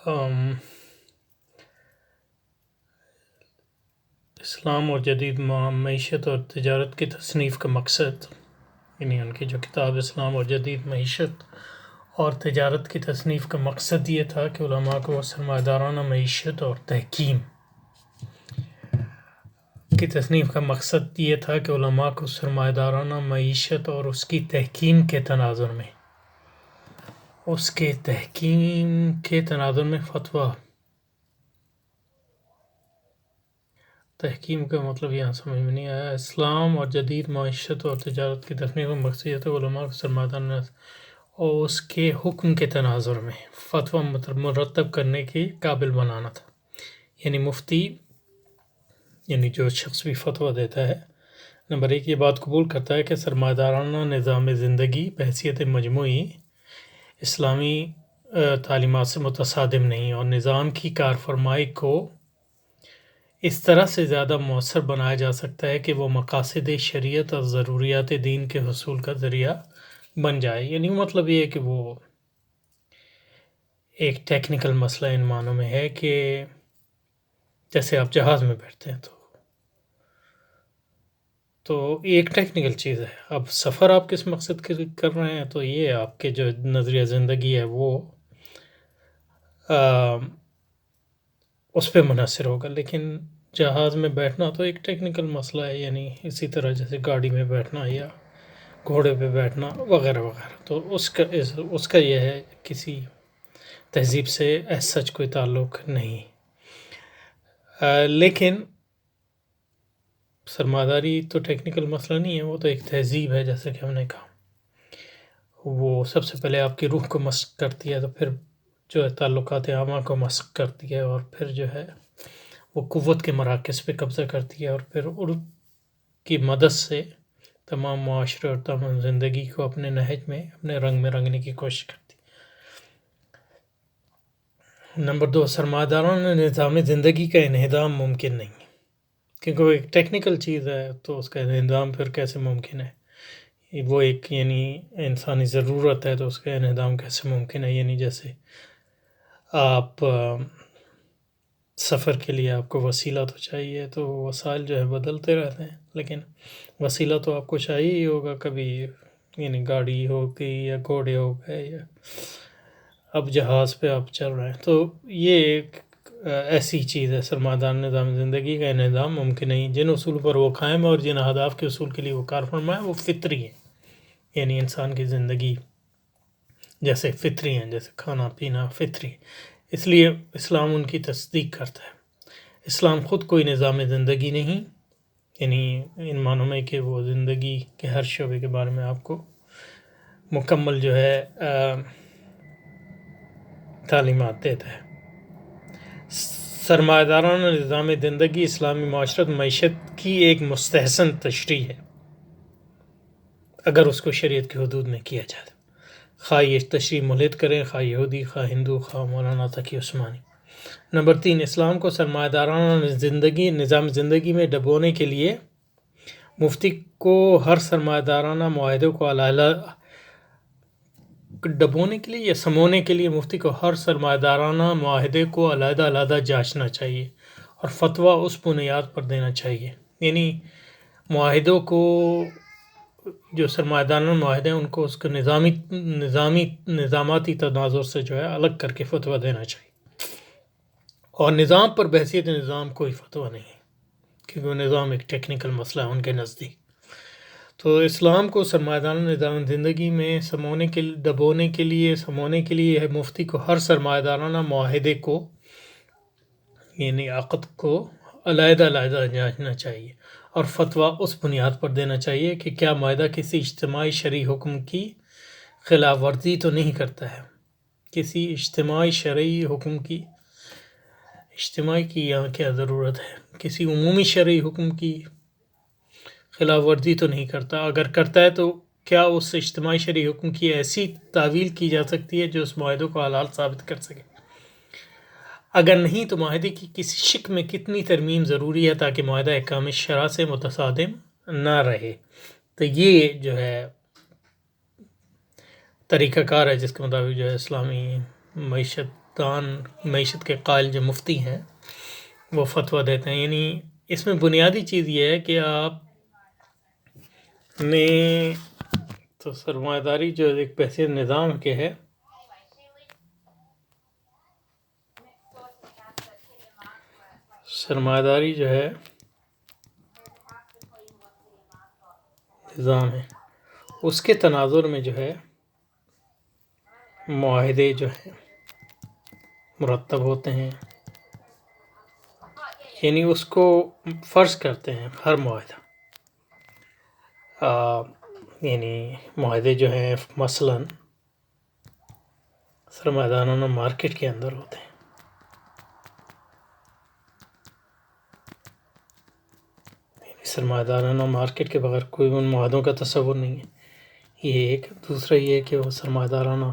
ام، اسلام اور جدید معیشت اور تجارت کی تصنیف کا مقصد، یعنی ان کی جو کتاب اسلام اور جدید معیشت اور تجارت کی تصنیف کا مقصد یہ تھا کہ علماء کو سرمایہ دارانہ معیشت اور تحکیم کی تصنیف کا مقصد یہ تھا کہ علماء کو سرمایہ دارانہ معیشت اور اس کی تحکیم کے تناظر میں فتویٰ. تحکیم کا مطلب یہاں سمجھ میں نہیں آیا. اسلام اور جدید معیشت اور تجارت کی تصنیف کا مقصد یہ تھا کہ علماء کو سرمایہ دارانہ اور اس کے حکم کے تناظر میں فتویٰ مرتب کرنے کے قابل بنانا تھا. یعنی مفتی، یعنی جو شخص بھی فتویٰ دیتا ہے، نمبر 1 یہ بات قبول کرتا ہے کہ سرمایہ دارانہ نظام زندگی بحیثیت مجموعی اسلامی تعلیمات سے متصادم نہیں، اور نظام کی کارفرمائی کو اس طرح سے زیادہ مؤثر بنایا جا سکتا ہے کہ وہ مقاصد شریعت اور ضروریات دین کے حصول کا ذریعہ بن جائے. یعنی مطلب یہ ہے کہ وہ ایک ٹیکنیکل مسئلہ ان معنوں میں ہے کہ جیسے آپ جہاز میں بیٹھتے ہیں تو ایک ٹیکنیکل چیز ہے. اب سفر آپ کس مقصد کے لیے کر رہے ہیں تو یہ آپ کے جو نظریہ زندگی ہے وہ اس پہ منحصر ہوگا، لیکن جہاز میں بیٹھنا تو ایک ٹیکنیکل مسئلہ ہے. یعنی اسی طرح جیسے گاڑی میں بیٹھنا یا گھوڑے پہ بیٹھنا وغیرہ وغیرہ، تو اس کا یہ ہے کسی تہذیب سے ایز سچ کوئی تعلق نہیں. لیکن سرمایہ داری تو ٹیکنیکل مسئلہ نہیں ہے، وہ تو ایک تہذیب ہے. جیسے کہ ہم نے کہا وہ سب سے پہلے آپ کی روح کو مسخ کرتی ہے، تو پھر جو ہے تعلقات عامہ کو مسخ کرتی ہے، اور پھر جو ہے وہ قوت کے مراکز پہ قبضہ کرتی ہے، اور پھر ان کی مدد سے تمام معاشرے اور تمام زندگی کو اپنے نہج میں، اپنے رنگ میں رنگنے کی کوشش کرتی ہے. نمبر 2 سرمایہ دارانہ نظام زندگی کا انہدام ممکن نہیں، کیونکہ وہ ایک ٹیکنیکل چیز ہے، تو اس کا انہدام پھر کیسے ممکن ہے. وہ ایک یعنی انسانی ضرورت ہے، تو اس کا انہدام کیسے ممکن ہے. یعنی جیسے آپ سفر کے لیے آپ کو وسیلہ تو چاہیے، تو وسائل جو ہے بدلتے رہتے ہیں، لیکن وسیلہ تو آپ کو چاہیے ہی ہوگا. کبھی یعنی گاڑی ہو گئی یا گھوڑے ہو گئے، یا اب جہاز پہ آپ چل رہے ہیں، تو یہ ایک ایسی چیز ہے. سرمایہ دار نظام زندگی کا انہدام ممکن نہیں. جن اصول پر وہ قائم ہے اور جن اہداف کے اصول کے لیے وہ کار فرما ہے وہ فطری ہے. یعنی انسان کی زندگی جیسے فطری ہیں، جیسے کھانا پینا فطری، اس لیے اسلام ان کی تصدیق کرتا ہے. اسلام خود کوئی نظام زندگی نہیں، یعنی ان معنوں میں کہ وہ زندگی کے ہر شعبے کے بارے میں آپ کو مکمل جو ہے تعلیمات دیتا ہے. سرمایہ دارانہ نظام زندگی اسلامی معاشرت معیشت کی ایک مستحسن تشریح ہے اگر اس کو شریعت کے حدود میں کیا جائے. خواہ یہ تشریح ملحد کریں، خواہ یہودی، خواہ ہندو، خواہ مولانا تقی عثمانی. نمبر 3 اسلام کو سرمایہ دارانہ نظام زندگی میں ڈبونے کے لیے مفتی کو ہر سرمایہ دارانہ معاہدے کو ڈبونے کے لیے یا سمونے کے لیے مفتی کو ہر سرمایہ دارانہ معاہدے کو علیحدہ علیحدہ جانچنا چاہیے اور فتویٰ اس بنیاد پر دینا چاہیے. یعنی معاہدوں کو، جو سرمایہ دارانہ معاہدے ہیں، ان کو اس کو نظاماتی تناظر سے جو ہے الگ کر کے فتویٰ دینا چاہیے. اور نظام پر بحیثیت نظام کوئی فتویٰ نہیں ہے، کیونکہ وہ نظام ایک ٹیکنیکل مسئلہ ہے ان کے نزدیک. تو اسلام کو سرمایہ دارانہ نظام زندگی میں سمونے کے لیے ہے مفتی کو ہر سرمایہ دارانہ معاہدے کو، یعنی عقد کو علیحدہ علیحدہ جانچنا چاہیے اور فتویٰ اس بنیاد پر دینا چاہیے کہ کیا معاہدہ کسی اجتماعی شرعی حکم کی خلاف ورزی تو نہیں کرتا ہے. کسی اجتماعی شرعی حکم کی، اجتماعی کی یہاں کیا ضرورت ہے، کسی عمومی شرعی حکم کی خلاف ورزی تو نہیں کرتا. اگر کرتا ہے تو کیا اس اجتماعی شرعی حکم کی ایسی تعویل کی جا سکتی ہے جو اس معاہدے کو حلال ثابت کر سکے. اگر نہیں تو معاہدے کی کسی شق میں کتنی ترمیم ضروری ہے تاکہ معاہدہ احکام شرع سے متصادم نہ رہے. تو یہ جو ہے طریقہ کار ہے جس کے مطابق جو ہے اسلامی معیشت دان معیشت کے قائل جو مفتی ہیں وہ فتویٰ دیتے ہیں. یعنی اس میں بنیادی چیز یہ ہے کہ آپ نے تو سرمایہ داری جو ایک پیسے نظام کے ہے، سرمایہ داری جو ہے نظام ہے، اس کے تناظر میں جو ہے معاہدے جو ہیں مرتب ہوتے ہیں. یعنی اس کو فرض کرتے ہیں ہر معاہدہ. یعنی معاہدے جو ہیں مثلاً سرمایہ دارانہ مارکیٹ کے اندر ہوتے ہیں. سرمایہ دارانہ مارکیٹ کے بغیر کوئی ان معاہدوں کا تصور نہیں ہے. یہ ایک. دوسرا یہ ہے کہ وہ سرمایہ دارانہ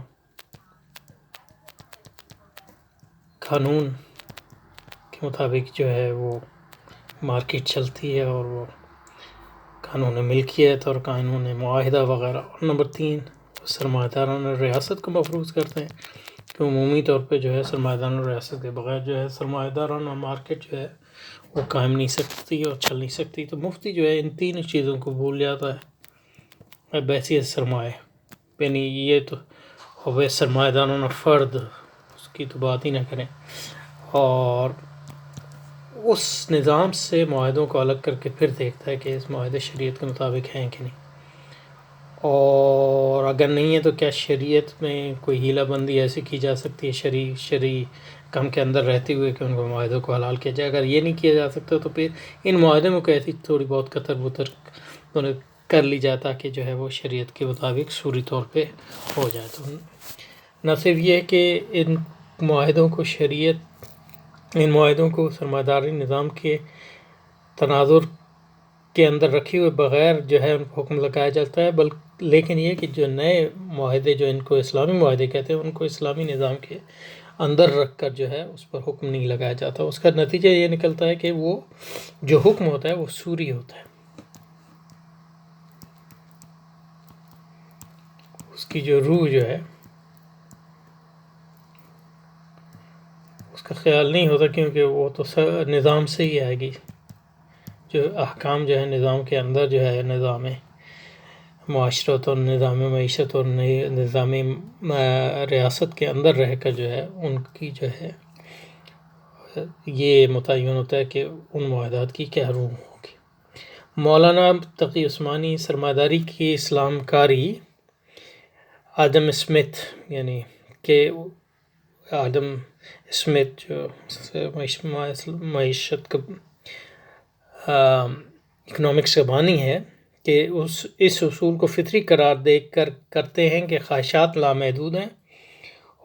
قانون کے مطابق جو ہے وہ مارکیٹ چلتی ہے، اور وہ قانون ملکیت اور قانون معاہدہ وغیرہ. اور نمبر 3 سرمایہ دارانہ ریاست کو مفروض کرتے ہیں کہ عمومی طور پہ جو ہے سرمایہ دارانہ ریاست کے بغیر جو ہے سرمایہ دارانہ مارکیٹ جو ہے وہ قائم نہیں سکتی اور چل نہیں سکتی. تو مفتی جو ہے ان 3 چیزوں کو بھول جاتا ہے. بحیثیت سرمایہ، یعنی یہ تو ہوئے سرمایہ دارانہ فرد، اس کی تو بات ہی نہ کریں. اور اس نظام سے معاہدوں کو الگ کر کے پھر دیکھتا ہے کہ اس معاہدے شریعت کے مطابق ہیں کہ نہیں، اور اگر نہیں ہے تو کیا شریعت میں کوئی ہیلہ بندی ایسی کی جا سکتی ہے شرعی کم کے اندر رہتے ہوئے کہ ان کو معاہدوں کو حلال کیا جائے. اگر یہ نہیں کیا جا سکتا تو پھر ان معاہدوں میں کیسی تھوڑی بہت قطر بطر کر لی جائے تاکہ جو ہے وہ شریعت کے مطابق سوری طور پہ ہو جائے. تو نہ صرف یہ کہ ان معاہدوں کو سرمایہ داری نظام کے تناظر کے اندر رکھے ہوئے بغیر جو ہے ان کو حکم لگایا جاتا ہے، لیکن یہ کہ جو نئے معاہدے جو ان کو اسلامی معاہدے کہتے ہیں ان کو اسلامی نظام کے اندر رکھ کر جو ہے اس پر حکم نہیں لگایا جاتا. اس کا نتیجہ یہ نکلتا ہے کہ وہ جو حکم ہوتا ہے وہ سوری ہوتا ہے، اس کی جو روح جو ہے اس کا خیال نہیں ہوتا، کیونکہ وہ تو نظام سے ہی آئے گی. جو احکام جو ہے نظام کے اندر جو ہے نظام معاشرت اور نظام معیشت اور نظام ریاست کے اندر رہ کر جو ہے ان کی جو ہے یہ متعین ہوتا ہے کہ ان معاہدات کی کیا روح ہوگی. مولانا تقی عثمانی سرمایہ داری کی اسلام کاری آدم اسمتھ، یعنی کہ آدم اسمتھ جو معیشت کا اکنامکس کا بانی ہے، کہ اس اصول کو فطری قرار دے کر کرتے ہیں کہ خواہشات لامحدود ہیں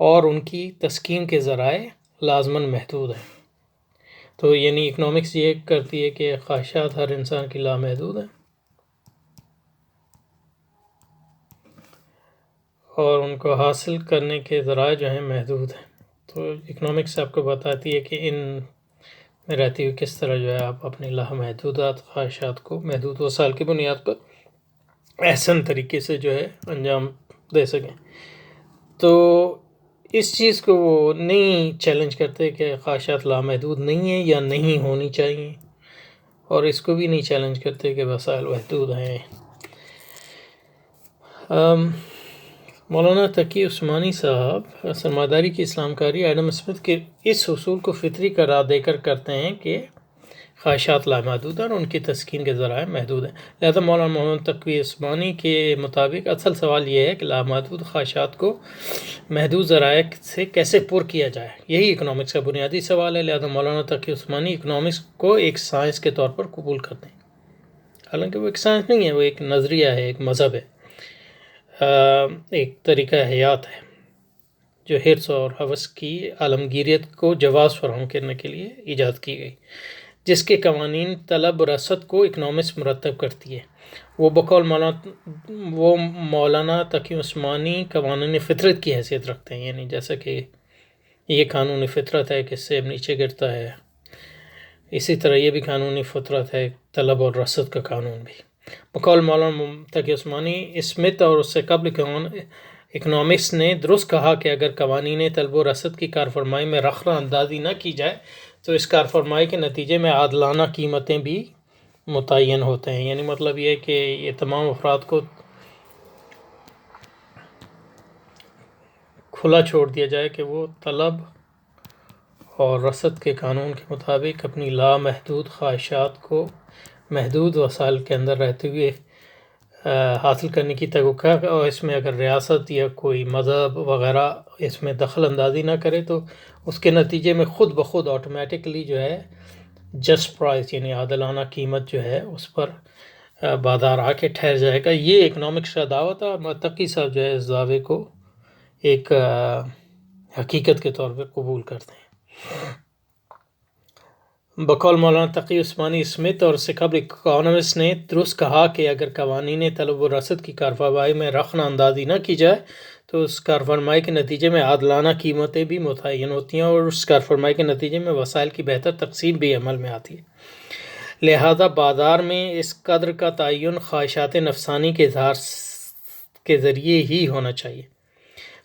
اور ان کی تسکین کے ذرائع لازماً محدود ہیں. تو یعنی اکنامکس یہ کرتی ہے کہ خواہشات ہر انسان کی لامحدود ہیں اور ان کو حاصل کرنے کے ذرائع جو ہیں محدود ہیں. تو اکنامکس آپ کو بتاتی ہے کہ ان میں رہتی ہوئی کس طرح جو ہے آپ اپنی لامحدودات خواہشات کو محدود وسائل کی بنیاد پر احسن طریقے سے جو ہے انجام دے سکیں. تو اس چیز کو وہ نہیں چیلنج کرتے کہ خواہشات لامحدود نہیں ہیں یا نہیں ہونی چاہیے، اور اس کو بھی نہیں چیلنج کرتے کہ وسائل محدود ہیں. مولانا تقی عثمانی صاحب سرمایہ داری کی اسلام کاری آدم اسمتھ کے اس اصول کو فطری قرار دے کر کرتے ہیں کہ خواہشات لامحدود ہیں اور ان کی تسکین کے ذرائع محدود ہیں. لہذا مولانا محمد تقی عثمانی کے مطابق اصل سوال یہ ہے کہ لامحدود خواہشات کو محدود ذرائع سے کیسے پر کیا جائے. یہی اکنامکس کا بنیادی سوال ہے. لہذا مولانا تقی عثمانی اکنامکس کو ایک سائنس کے طور پر قبول کرتے ہیں، حالانکہ وہ ایک سائنس نہیں ہے، وہ ایک نظریہ ہے، ایک مذہب ہے، ایک طریقہ حیات ہے جو حرص اور ہوس کی عالمگیریت کو جواز فراہم کرنے کے لیے ایجاد کی گئی، جس کے قوانین طلب رسد کو اکنامکس مرتب کرتی ہے. وہ بقول مولانا تقی عثمانی قوانین فطرت کی حیثیت رکھتے ہیں. یعنی جیسا کہ یہ قانون فطرت ہے کہ سیب نیچے گرتا ہے، اسی طرح یہ بھی قانونی فطرت ہے طلب اور رسد کا قانون بھی. بقول مولانا تقی عثمانی اسمتھ اور اس سے قبل اکنامکس نے درست کہا کہ اگر قوانین طلب و رسد کی کارفرمائی میں رخنہ اندازی نہ کی جائے تو اس کارفرمائی کے نتیجے میں عادلانہ قیمتیں بھی متعین ہوتے ہیں. یعنی مطلب یہ ہے کہ یہ تمام افراد کو کھلا چھوڑ دیا جائے کہ وہ طلب اور رسد کے قانون کے مطابق اپنی لامحدود خواہشات کو محدود وسائل کے اندر رہتے ہوئے حاصل کرنے کی توقع، اور اس میں اگر ریاست یا کوئی مذہب وغیرہ اس میں دخل اندازی نہ کرے تو اس کے نتیجے میں خود بخود آٹومیٹکلی جو ہے جسٹ پرائس یعنی عادلانہ قیمت جو ہے اس پر بازار آ کے ٹھہر جائے گا. یہ اکنامکس کا دعویٰ تھا. تقی صاحب جو ہے اس دعوے کو ایک حقیقت کے طور پہ قبول کرتے ہیں. بقول مولانا تقی عثمانی اسمتھ اور اس سے قبل اکانومسٹ نے درست کہا کہ اگر قوانین طلب و رسد کی کارفرمائی میں رخنہ اندازی نہ کی جائے تو اس کارفرمائی کے نتیجے میں عادلانہ قیمتیں بھی متعین ہوتی ہیں اور اس کارفرمائی کے نتیجے میں وسائل کی بہتر تقسیم بھی عمل میں آتی ہے. لہذا بازار میں اس قدر کا تعین خواہشات نفسانی کے اظہار کے ذریعے ہی ہونا چاہیے.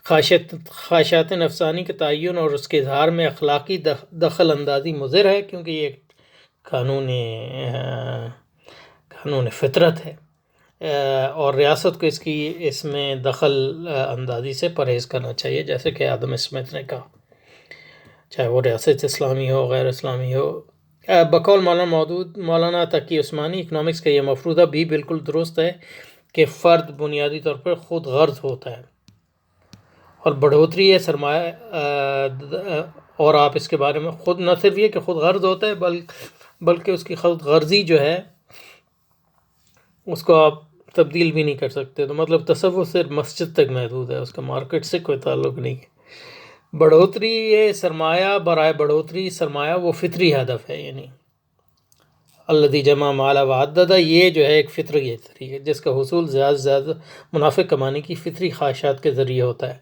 خواہشات نفسانی کے تعین اور اس کے اظہار میں اخلاقی دخل اندازی مضر ہے کیونکہ یہ قانون فطرت ہے، اور ریاست کو اس میں دخل اندازی سے پرہیز کرنا چاہیے، جیسے کہ آدم اسمتھ نے کہا، چاہے وہ ریاست اسلامی ہو غیر اسلامی ہو. بقول مولانا تقی عثمانی اکنامکس کا یہ مفروضہ بھی بالکل درست ہے کہ فرد بنیادی طور پر خود غرض ہوتا ہے اور بڑھوتری ہے سرمایہ، اور آپ اس کے بارے میں خود نہ صرف یہ کہ خود غرض ہوتا ہے بلکہ اس کی خود غرضی جو ہے اس کو آپ تبدیل بھی نہیں کر سکتے. تو مطلب تصوف صرف مسجد تک محدود ہے، اس کا مارکیٹ سے کوئی تعلق نہیں ہے. بڑھوتری یہ سرمایہ برائے بڑھوتری سرمایہ وہ فطری ہدف ہے، یعنی الذی جمع مالا وعددہ، یہ جو ہے ایک فطری طریقہ ہے جس کا حصول زیادہ سے زیادہ منافع کمانے کی فطری خواہشات کے ذریعے ہوتا ہے.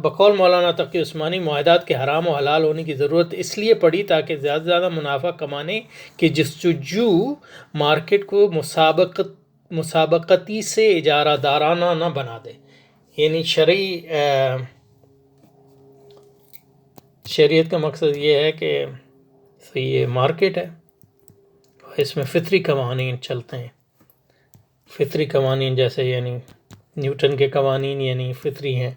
بقول مولانا تقی عثمانی معاہدات کے حرام و حلال ہونے کی ضرورت اس لیے پڑی تاکہ زیادہ سے زیادہ منافع کمانے کی جستجو مارکیٹ کو مسابقتی سے اجارہ دارانہ نہ بنا دے. یعنی شریعت کا مقصد یہ ہے کہ یہ مارکیٹ ہے، اس میں فطری قوانین چلتے ہیں. فطری قوانین جیسے یعنی نیوٹن کے قوانین یعنی فطری ہیں،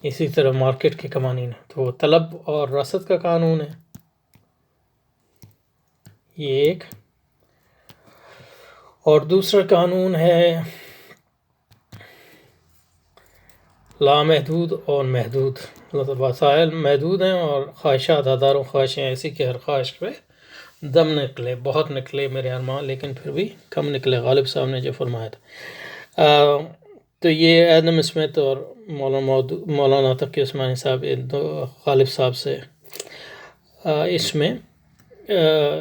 اسی طرح مارکیٹ کے قوانین ہیں. تو طلب اور رسد کا قانون ہے یہ ایک، اور دوسرا قانون ہے لامحدود اور محدود. مطلب وسائل محدود ہیں اور خواہشات ہزاروں خواہشیں ایسی کہ ہر خواہش پہ دم نکلے، بہت نکلے میرے ارمان لیکن پھر بھی کم نکلے، غالب صاحب نے جو فرمایا تھا. تو یہ آدم اسمتھ اور مولانا تقی عثمانی صاحب غالب صاحب سے اس میں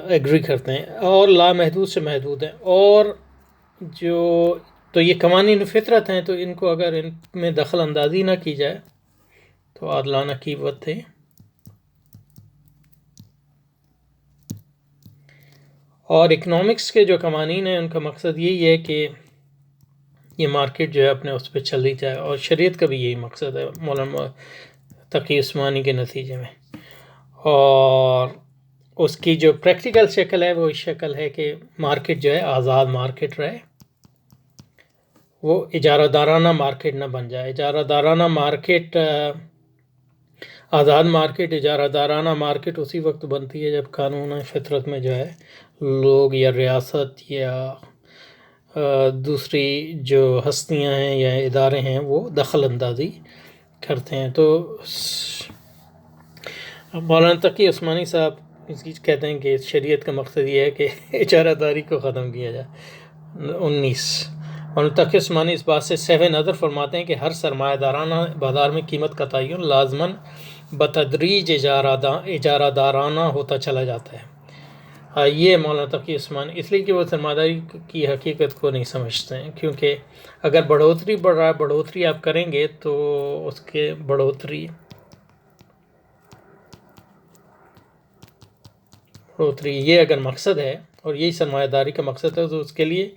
ایگری کرتے ہیں، اور لامحدود سے محدود ہیں. اور تو یہ قوانین فطرت ہیں، تو ان کو اگر ان میں دخل اندازی نہ کی جائے تو عادلانہ قیمت ہے. اور اکنامکس کے جو قوانین ہیں ان کا مقصد یہی ہے کہ یہ مارکیٹ جو ہے اپنے اس پہ چلی جائے، اور شریعت کا بھی یہی مقصد ہے مولانا تقی عثمانی کے نتیجے میں. اور اس کی جو پریکٹیکل شکل ہے وہ اس شکل ہے کہ مارکیٹ جو ہے آزاد مارکیٹ رہے، وہ اجارہ دارانہ مارکیٹ نہ بن جائے. اجارہ دارانہ مارکیٹ، آزاد مارکیٹ اجارہ دارانہ مارکیٹ اسی وقت بنتی ہے جب قانون فطرت میں جو ہے لوگ یا ریاست یا دوسری جو ہستیاں ہیں یا ادارے ہیں وہ دخل اندازی کرتے ہیں. تو مولانا تقی عثمانی صاحب اس کی کہتے ہیں کہ شریعت کا مقصد یہ ہے کہ اجارہ داری کو ختم کیا جائے. 19 مولانا تقی عثمانی اس بات سے صحو نظر فرماتے ہیں کہ ہر سرمایہ دارانہ بازار میں قیمت کا تعین لازماً بتدریج اجارہ دارانہ ہوتا چلا جاتا ہے. یہ مولانا تقی عثمانی اس لیے کہ وہ سرمایہ داری کی حقیقت کو نہیں سمجھتے ہیں، کیونکہ اگر بڑھوتری آپ کریں گے تو اس کے بڑھوتری یہ اگر مقصد ہے اور یہی سرمایہ داری کا مقصد ہے تو اس کے لیے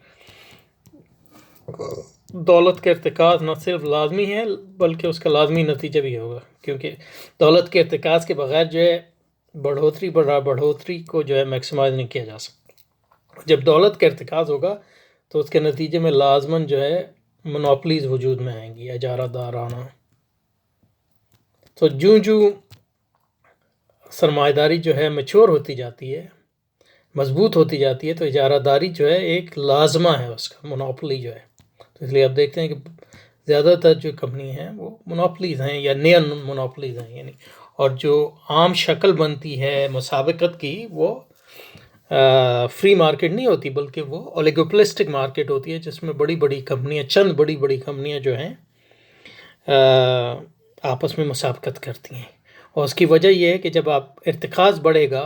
دولت کا ارتکاز نہ صرف لازمی ہے بلکہ اس کا لازمی نتیجہ بھی ہوگا، کیونکہ دولت کے ارتکاز کے بغیر جو ہے بڑھوتری کو جو ہے میکسیمائز نہیں کیا جا سکتا۔ جب دولت کا ارتکاز ہوگا تو اس کے نتیجے میں لازماً جو ہے منوپلیز وجود میں آئیں گی، اجارہ دارانہ۔ تو جو سرمایہ داری جو ہے میچور ہوتی جاتی ہے، مضبوط ہوتی جاتی ہے، تو اجارہ داری جو ہے ایک لازمہ ہے اس کا، منوپلی جو ہے۔ تو اس لیے آپ دیکھتے ہیں کہ زیادہ تر جو کمپنی ہیں وہ منوپلیز ہیں یا نئر منوپلیز ہیں، یعنی اور جو عام شکل بنتی ہے مسابقت کی وہ فری مارکیٹ نہیں ہوتی بلکہ وہ اولیگوپلسٹک مارکیٹ ہوتی ہے، جس میں چند بڑی بڑی کمپنیاں جو ہیں آپس میں مسابقت کرتی ہیں۔ اور اس کی وجہ یہ ہے کہ جب آپ ارتکاز بڑھے گا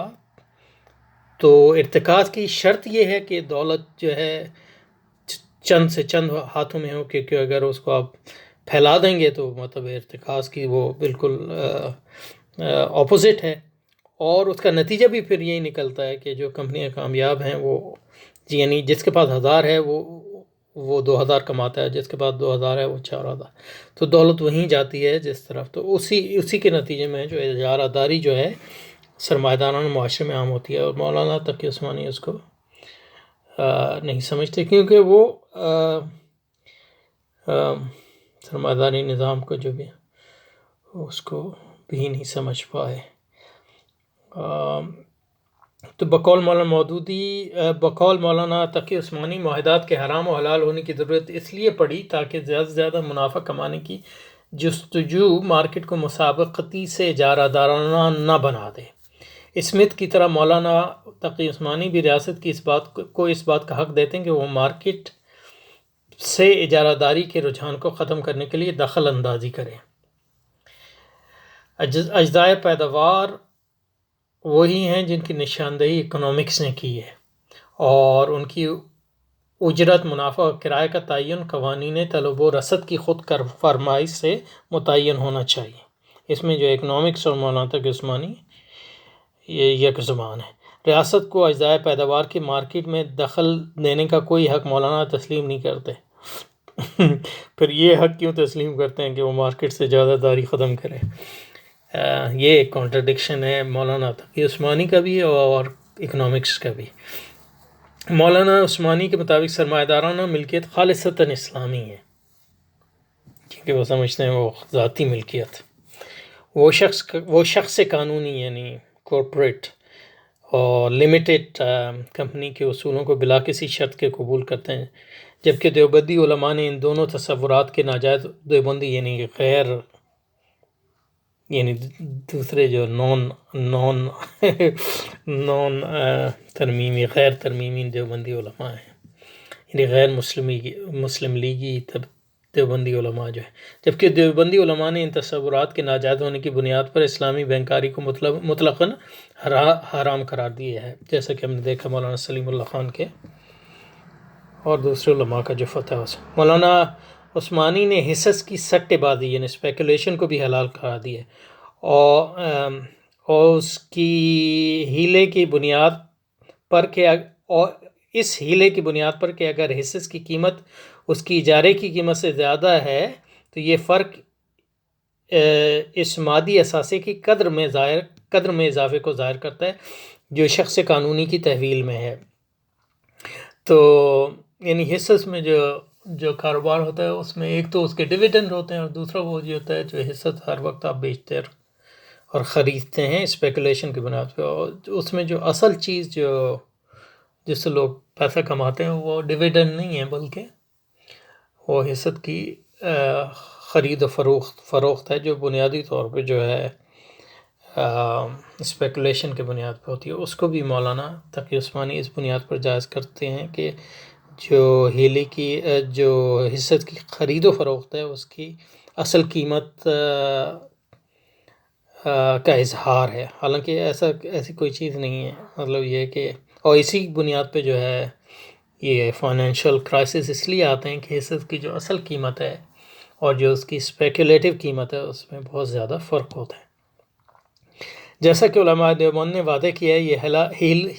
تو ارتکاز کی شرط یہ ہے کہ دولت جو ہے چند سے چند ہاتھوں میں ہو، کیونکہ اگر اس کو آپ پھیلا دیں گے تو مطلب ارتکاز کی وہ بالکل اپوزٹ ہے، اور اس کا نتیجہ بھی پھر یہی نکلتا ہے کہ جو کمپنیاں کامیاب ہیں وہ یعنی جس کے پاس 1000 ہے وہ 2000 کماتا ہے، جس کے پاس 2000 ہے وہ 4000، تو دولت وہیں جاتی ہے جس طرف۔ تو اسی کے نتیجے میں جو اجارہ داری جو ہے سرمایہ دارانہ معاشرے میں عام ہوتی ہے، اور مولانا تقی عثمانی اس کو نہیں سمجھتے، کیونکہ وہ سرمایہ داری نظام کو جو بھی اس کو بھی نہیں سمجھ پائے۔ تو بقول مولانا تقی عثمانی معاہدات کے حرام و حلال ہونے کی ضرورت اس لیے پڑی تاکہ زیادہ سے زیادہ منافع کمانے کی جستجو مارکیٹ کو مسابقتی سے اجارہ دارانہ نہ بنا دے۔ اسمتھ کی طرح مولانا تقی عثمانی بھی ریاست کی اس بات کا حق دیتے ہیں کہ وہ مارکیٹ سے اجارہ داری کے رجحان کو ختم کرنے کے لیے دخل اندازی کرے۔ اجزائے پیداوار وہی ہیں جن کی نشاندہی اکنامکس نے کی ہے، اور ان کی اجرت، منافع اور کرائے کا تعین قوانین طلب و رسد کی خود فرمائش سے متعین ہونا چاہیے۔ اس میں جو اکنامکس اور مولانا تقی عثمانی یہ یک زبان ہے۔ ریاست کو اجزائے پیداوار کی مارکیٹ میں دخل دینے کا کوئی حق مولانا تسلیم نہیں کرتے۔ پھر یہ حق کیوں تسلیم کرتے ہیں کہ وہ مارکیٹ سے زیادہ داری ختم کرے؟ یہ ایک کانٹرڈکشن ہے مولانا تقی عثمانی کا بھی اور اکنامکس کا بھی۔ مولانا عثمانی کے مطابق سرمایہ دارانہ ملکیت خالصتاً اسلامی ہے، کیونکہ وہ سمجھتے ہیں وہ ذاتی ملکیت، وہ شخص قانونی یعنی کارپوریٹ اور لمیٹڈ کمپنی کے اصولوں کو بلا کسی شرط کے قبول کرتے ہیں، جبکہ دیوبندی علماء نے ان دونوں تصورات کے ناجائز دیوبندی یعنی دوسرے جو نان ترمیمی غیر ترمیمی دیوبندی علماء ہیں، یعنی غیر مسلم لیگی دیوبندی علماء جو ہے، جبکہ دیوبندی علماء نے ان تصورات کے ناجائز ہونے کی بنیاد پر اسلامی بینکاری کو مطلقاً حرام قرار دیا ہے، جیسا کہ ہم نے دیکھا مولانا سلیم اللہ خان کے اور دوسرے علماء کا جو فتح ہے۔ مولانا عثمانی نے حصص کی سٹے بازی یعنی اسپیکولیشن کو بھی حلال قرار دیا، اور اس کی ہیلے کی بنیاد پر کہ اگر حصص کی قیمت اس کی اجارے کی قیمت سے زیادہ ہے تو یہ فرق اس مادی اثاثے کی قدر میں اضافے کو ظاہر کرتا ہے جو شخص قانونی کی تحویل میں ہے۔ تو یعنی حصص میں جو کاروبار ہوتا ہے اس میں ایک تو اس کے ڈویڈنڈ ہوتے ہیں، اور دوسرا وہ جو ہوتا ہے جو حصہ ہر وقت آپ بیچتے اور خریدتے ہیں اسپیکولیشن کی بنیاد پہ، اور اس میں جو اصل چیز جس سے لوگ پیسہ کماتے ہیں وہ ڈویڈنڈ نہیں ہے بلکہ وہ حصت کی خرید و فروخت ہے، جو بنیادی طور پہ جو ہے اسپیکولیشن کے بنیاد پہ ہوتی ہے۔ اس کو بھی مولانا تقی عثمانی اس بنیاد پر جائز کرتے ہیں کہ جو ہیلے کی جو حصت کی خرید و فروخت ہے اس کی اصل قیمت کا اظہار ہے، حالانکہ ایسی کوئی چیز نہیں ہے، مطلب یہ کہ اور اسی بنیاد پہ جو ہے یہ فائنینشیل کرائسس اس لیے آتے ہیں کہ حصت کی جو اصل قیمت ہے اور جو اس کی اسپیکولیٹو قیمت ہے اس میں بہت زیادہ فرق ہوتا ہے۔ جیسا کہ علماء دیوبند نے وعدہ کیا ہے، یہ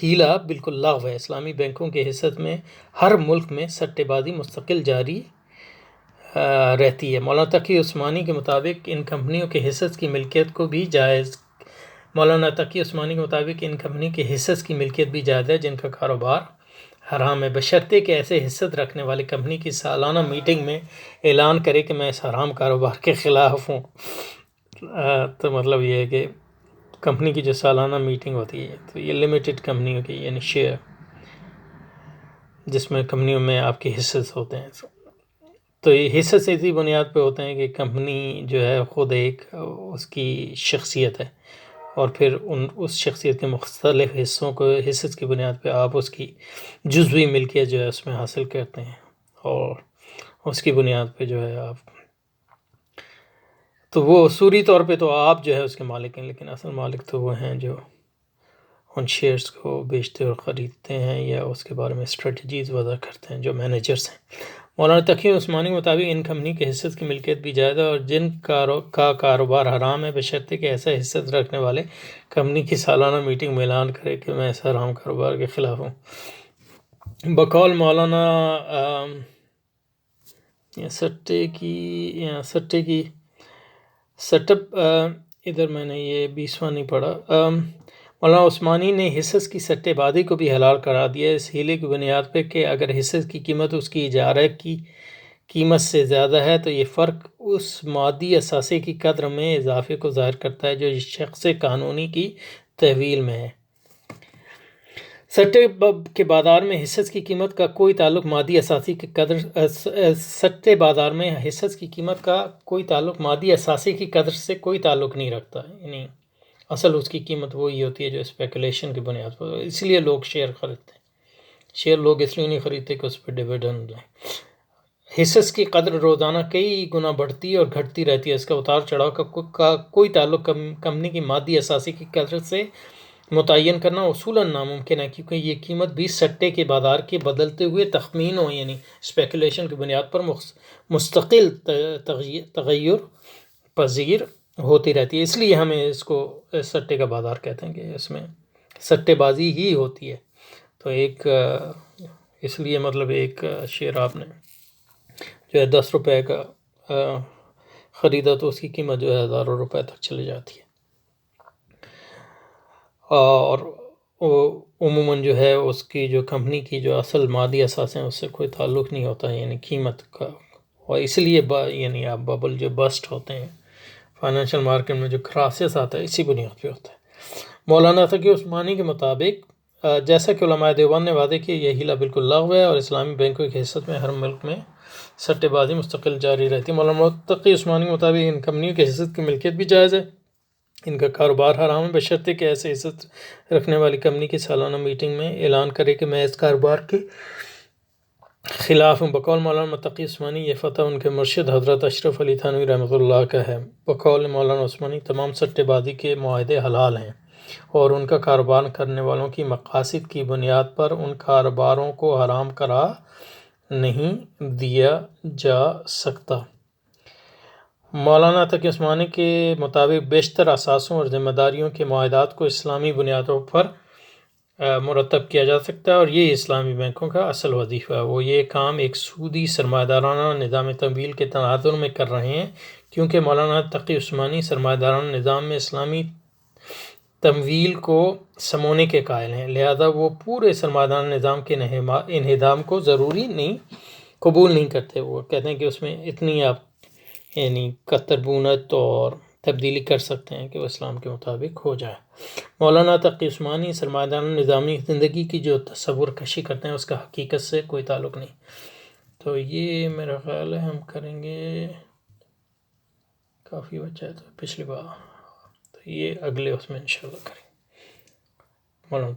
ہیلہ بالکل لغو ہے۔ اسلامی بینکوں کے حصت میں ہر ملک میں سٹے بازی مستقل جاری رہتی ہے۔ مولانا تقی عثمانی کے مطابق ان کمپنیوں کے حصص کی ملکیت کو بھی جائز مولانا تقی عثمانی کے مطابق ان کمپنی کے حصص کی ملکیت بھی جائز ہے جن کا کاروبار حرام ہے، بشرطے کہ ایسے حصت رکھنے والی کمپنی کی سالانہ میٹنگ میں اعلان کرے کہ میں اس حرام کاروبار کے خلاف ہوں۔ تو مطلب یہ ہے کہ کمپنی کی جو سالانہ میٹنگ ہوتی ہے تو یہ لمیٹڈ کمپنیوں کی یعنی شیئر جس میں کمپنیوں میں آپ کے حصص ہوتے ہیں، تو یہ حصص اسی بنیاد پہ ہوتے ہیں کہ کمپنی جو ہے خود ایک اس کی شخصیت ہے اور پھر اس شخصیت کے مختلف حصوں کو حصص کی بنیاد پہ آپ اس کی جزوی ملکیت جو ہے اس میں حاصل کرتے ہیں اور اس کی بنیاد پہ جو ہے آپ تو وہ اصولی طور پہ تو آپ جو ہے اس کے مالک ہیں، لیکن اصل مالک تو وہ ہیں جو ان شیئرز کو بیچتے اور خریدتے ہیں یا اس کے بارے میں اسٹریٹجیز وضع کرتے ہیں، جو مینیجرز ہیں۔ مولانا تقی عثمانی کے مطابق ان کمپنی کے حصص کی ملکیت بھی جائز ہے اور جن کا کاروبار حرام ہے بشرطے کہ ایسا حصص رکھنے والے کمپنی کی سالانہ میٹنگ میں اعلان کرے کہ میں اس حرام کاروبار کے خلاف ہوں۔ بقول مولانا سٹے کی سیٹ اپ ادھر میں نے یہ 20واں نہیں پڑھا۔ مولانا عثمانی نے حصص کی سٹے بازی کو بھی حلال قرار دیا اس ہیلے کی بنیاد پہ کہ اگر حصص کی قیمت اس کی اجارہ کی قیمت سے زیادہ ہے تو یہ فرق اس مادی اثاثے کی قدر میں اضافے کو ظاہر کرتا ہے جو اس شخص قانونی کی تحویل میں ہے۔ سٹے کے بازار میں حصص کی قیمت کا کوئی تعلق مادی اثاثے کی قدر سٹے بازار میں حصص کی قیمت کا کوئی تعلق مادی اثاثے کی قدر سے کوئی تعلق نہیں رکھتا، یعنی اصل اس کی قیمت وہی ہوتی ہے جو اسپیکولیشن کی بنیاد پر، اس لیے لوگ شیئر خریدتے ہیں۔ شیئر لوگ اس لیے نہیں خریدتے کہ اس پہ ڈیویڈنڈ لیں۔ حصص کی قدر روزانہ کئی گنا بڑھتی اور گھٹتی رہتی ہے، اس کا اتار چڑھاؤ کا کوئی تعلق کمپنی کی مادی اثاثے کی قدر سے متعین کرنا اصولاً ناممکن ہے، کیونکہ یہ قیمت بھی سٹے کے بازار کے بدلتے ہوئے تخمینوں یعنی اسپیکولیشن کی بنیاد پر مستقل تغیر پذیر ہوتی رہتی ہے۔ اس لیے ہمیں اس کو سٹے کا بازار کہتے ہیں کہ اس میں سٹے بازی ہی ہوتی ہے۔ تو ایک اس لیے مطلب ایک شیئر آپ نے جو ہے 10 روپے کا خریدا تو اس کی قیمت جو ہے ہزاروں روپے تک چلی جاتی ہے، اور عموماً جو ہے اس کی جو کمپنی کی جو اصل مادی اثاثے ہیں اس سے کوئی تعلق نہیں ہوتا ہے یعنی قیمت کا، اور اس لیے یعنی آپ ببل جو بسٹ ہوتے ہیں فائنینشیل مارکیٹ میں جو کرائسس آتا ہے اسی بنیاد پہ ہوتا ہے۔ مولانا تقی عثمانی کے مطابق جیسا کہ علماء دیوبند نے واضح کیا یہ ہیلہ بالکل لغو ہے اور اسلامی بینکوں کی حیثیت میں ہر ملک میں سٹے بازی مستقل جاری رہتی ہے۔ مولانا تقی عثمانی کے مطابق ان کمپنیوں کی حیثیت کی ملکیت بھی جائز ہے، ان کا کاروبار حرام ہے بشرطے کہ ایسے حیثیت رکھنے والی کمپنی کی سالانہ میٹنگ میں اعلان کرے کہ میں اس کاروبار کے خلاف ہوں۔ بقول مولانا تقی عثمانی یہ فتویٰ ان کے مرشد حضرت اشرف علی تھانوی رحمۃ اللہ کا ہے۔ بقول مولانا عثمانی تمام سٹے بازی کے معاہدے حلال ہیں اور ان کا کاروبار کرنے والوں کی مقاصد کی بنیاد پر ان کاروباروں کو حرام قرار نہیں دیا جا سکتا۔ مولانا تقی عثمانی کے مطابق بیشتر اثاثوں اور ذمہ داریوں کے معاہدات کو اسلامی بنیادوں پر مرتب کیا جا سکتا ہے اور یہ اسلامی بینکوں کا اصل وظیفہ ہے۔ وہ یہ کام ایک سودی سرمایہ دارانہ نظام تمویل کے تناظر میں کر رہے ہیں، کیونکہ مولانا تقی عثمانی سرمایہ دارانہ نظام میں اسلامی تمویل کو سمونے کے قائل ہیں، لہذا وہ پورے سرمایہ دارانہ نظام کے انہدام کو ضروری نہیں قبول نہیں کرتے۔ وہ کہتے ہیں کہ اس میں اتنی آپ یعنی کتربونت اور تبدیلی کر سکتے ہیں کہ وہ اسلام کے مطابق ہو جائے۔ مولانا تقی عثمانی سرمایہ دارانہ نظامی زندگی کی جو تصور کشی کرتے ہیں اس کا حقیقت سے کوئی تعلق نہیں۔ تو یہ میرا خیال ہے ہم کریں گے، کافی بچہ ہے تو پچھلی بار، تو یہ اگلے اس میں انشاءاللہ کریں۔ مولانا